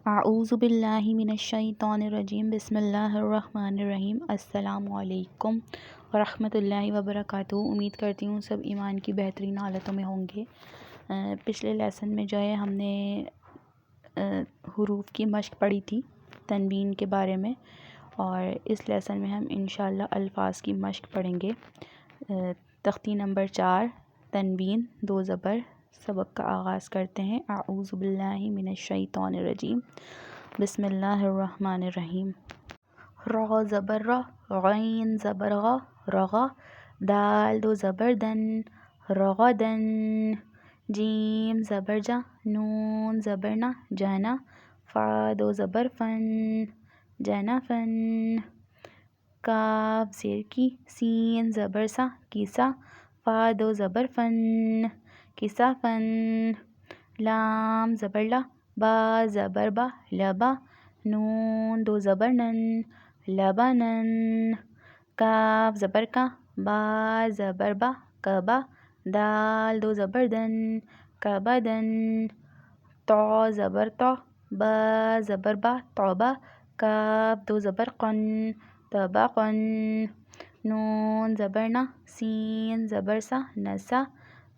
اعوذ باللہ من الشیطان الرجیم بسم اللہ الرحمن الرحیم۔ السلام علیکم ورحمۃ اللہ وبرکاتہ۔ امید کرتی ہوں سب ایمان کی بہترین حالتوں میں ہوں گے۔ پچھلے لیسن میں جو ہے ہم نے حروف کی مشق پڑھی تھی تنوین کے بارے میں، اور اس لیسن میں ہم انشاءاللہ الفاظ کی مشق پڑھیں گے۔ تختی نمبر 4 تنوین 2 زبر۔ سبق کا آغاز کرتے ہیں۔ اعوذ باللہ من الشیطان الرجیم بسم اللہ الرحمن الرحیم۔ را زبر را، غین زبر غا، رغا، دال 2 زبر دن، رغدن، جیم زبر جا، نون زبر نا، جنا، فا 2 زبر فن، جنفن، کاف زیر کی، سین زبر سا، کیسا، فا 2 زبر فن، کسافن، لام زبر لا، با زبر با، لبا، نون 2 زبر نن، لبنن، کاف زبر کا، با زبر با، کبا، دال 2 زبر دن، کبدن، تا زبر تا، با زبر با، توبا، کاف 2 زبر قن، طبقن، نون زبر نا، سین زبر سا، نسا،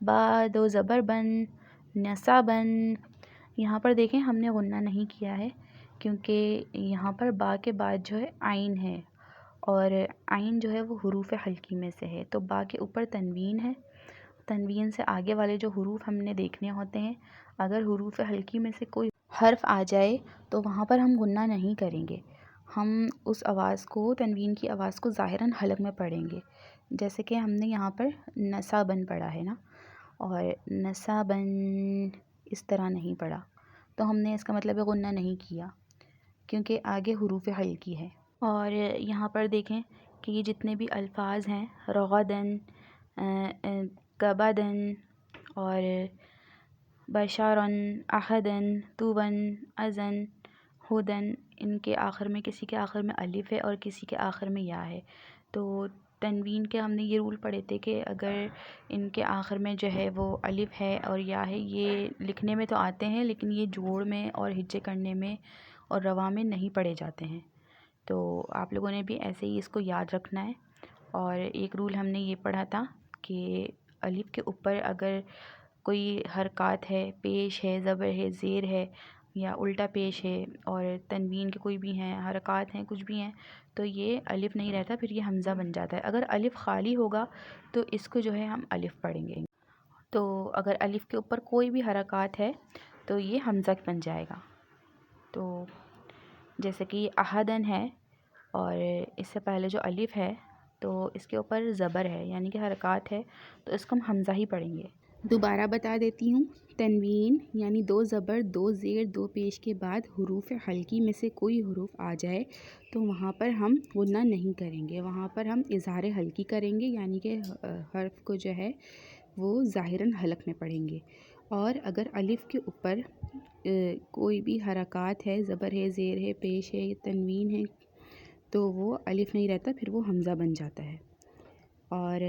با 2 زبر بن، نصبن۔ یہاں پر دیکھیں ہم نے غنہ نہیں کیا ہے کیونکہ یہاں پر با کے بعد جو ہے عین ہے، اور عین جو ہے وہ حروف حلقی میں سے ہے، تو با کے اوپر تنوین ہے۔ تنوین سے آگے والے جو حروف ہم نے دیکھنے ہوتے ہیں، اگر حروف حلقی میں سے کوئی حرف آ جائے تو وہاں پر ہم غنہ نہیں کریں گے، ہم اس آواز کو، تنوین کی آواز کو ظاہراً حلق میں پڑھیں گے، جیسے کہ ہم نے یہاں پر نصبن پڑھا ہے نا، اور نصبن اس طرح نہیں پڑھا، تو ہم نے اس کا مطلب غنہ نہیں کیا کیونکہ آگے حروف حلقی ہے۔ اور یہاں پر دیکھیں کہ یہ جتنے بھی الفاظ ہیں، رغدن، کبدن اور بشارن، احدن، توبن، ازن، ہدن، ان کے آخر میں، کسی کے آخر میں الف ہے اور کسی کے آخر میں یا ہے۔ تو تنوین کے ہم نے یہ رول پڑھے تھے کہ اگر ان کے آخر میں جو ہے وہ الف ہے اور یا ہے، یہ لکھنے میں تو آتے ہیں لیکن یہ جوڑ میں اور ہجے کرنے میں اور روا میں نہیں پڑھے جاتے ہیں، تو آپ لوگوں نے بھی ایسے ہی اس کو یاد رکھنا ہے۔ اور ایک رول ہم نے یہ پڑھا تھا کہ الف کے اوپر اگر کوئی حرکات ہے، پیش ہے، زبر ہے، زیر ہے یا الٹا پیش ہے، اور تنوین کے کوئی بھی ہیں، حرکات ہیں، کچھ بھی ہیں، تو یہ الف نہیں رہتا، پھر یہ حمزہ بن جاتا ہے۔ اگر الف خالی ہوگا تو اس کو جو ہے ہم الف پڑھیں گے، تو اگر الف کے اوپر کوئی بھی حرکات ہے تو یہ حمزہ بن جائے گا۔ تو جیسے کہ یہ احدن ہے اور اس سے پہلے جو الف ہے تو اس کے اوپر زبر ہے یعنی کہ حرکات ہے، تو اس کو ہم حمزہ ہی پڑھیں گے۔ دوبارہ بتا دیتی ہوں، تنوین یعنی 2 زبر 2 زیر 2 پیش کے بعد حروف حلقی میں سے کوئی حروف آ جائے تو وہاں پر ہم غنہ نہیں کریں گے، وہاں پر ہم اظہار حلقی کریں گے، یعنی کہ حرف کو جو ہے وہ ظاہراً حلق میں پڑھیں گے۔ اور اگر الف کے اوپر کوئی بھی حرکات ہے، زبر ہے، زیر ہے، پیش ہے، تنوین ہے، تو وہ الف نہیں رہتا، پھر وہ حمزہ بن جاتا ہے۔ اور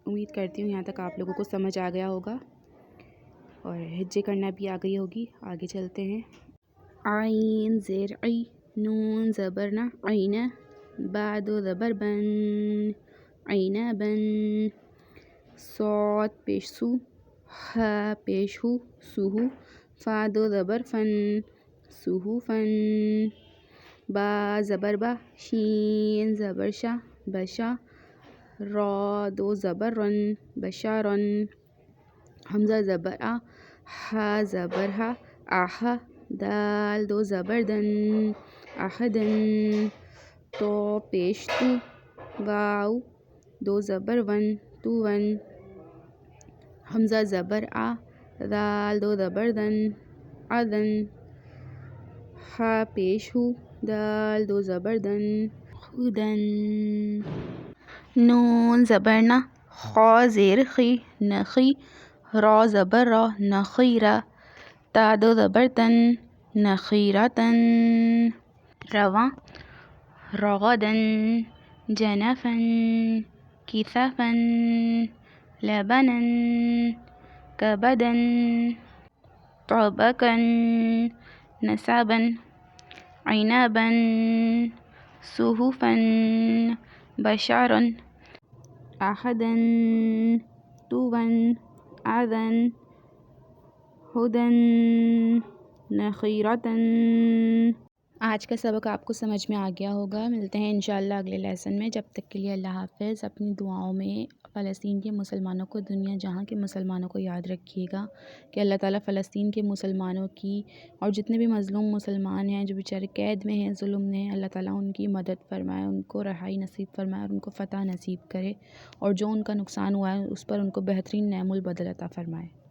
امید کرتی ہوں یہاں تک آپ لوگوں کو سمجھ آ گیا ہوگا اور ہجے کرنا بھی آ گئی ہوگی۔ آگے چلتے ہیں۔ عین زیر عی، نون زبر نا، عین، با 2 زبر بن، عین بن، صاد پیش سو، ح پیش ہو، سوہو، فا 2 زبر فن، سوہو فن، با زبر با، شین زبر شا، بشا، را 2 زبر رن، بشارن، حمزہ زبر آ، ہا زبر ہا، آہا، دال 2 زبر دن، احدن، تو پیش تو، واو 2 زبر ون، تو ون، حمزہ زبر آ، دال 2 زبر دن، اذن، ہا پیش ہو، دال 2 زبر دن، خدن، نون زبر نا، خا زیر خی، نخی، را زبر را، نخیرہ، تا 2 زبر تن، نخیرتن، رواں، رغدن، جنفن، کسفن، لبنن، کبدن، طبقن، نصابا عنابا صحفا بشرا أحدا طوبا عذا هدى نخيرة۔ آج کا سبق آپ کو سمجھ میں آ گیا ہوگا۔ ملتے ہیں انشاءاللہ اگلے لیسن میں، جب تک کے لیے اللہ حافظ۔ اپنی دعاؤں میں فلسطین کے مسلمانوں کو، دنیا جہاں کے مسلمانوں کو یاد رکھیے گا کہ اللہ تعالیٰ فلسطین کے مسلمانوں کی اور جتنے بھی مظلوم مسلمان ہیں جو بیچارے قید میں ہیں، ظلم میں ہیں، اللہ تعالیٰ ان کی مدد فرمائے، ان کو رہائی نصیب فرمائے اور ان کو فتح نصیب کرے، اور جو ان کا نقصان ہوا ہے اس پر ان کو بہترین نعم البدل عطا فرمائے۔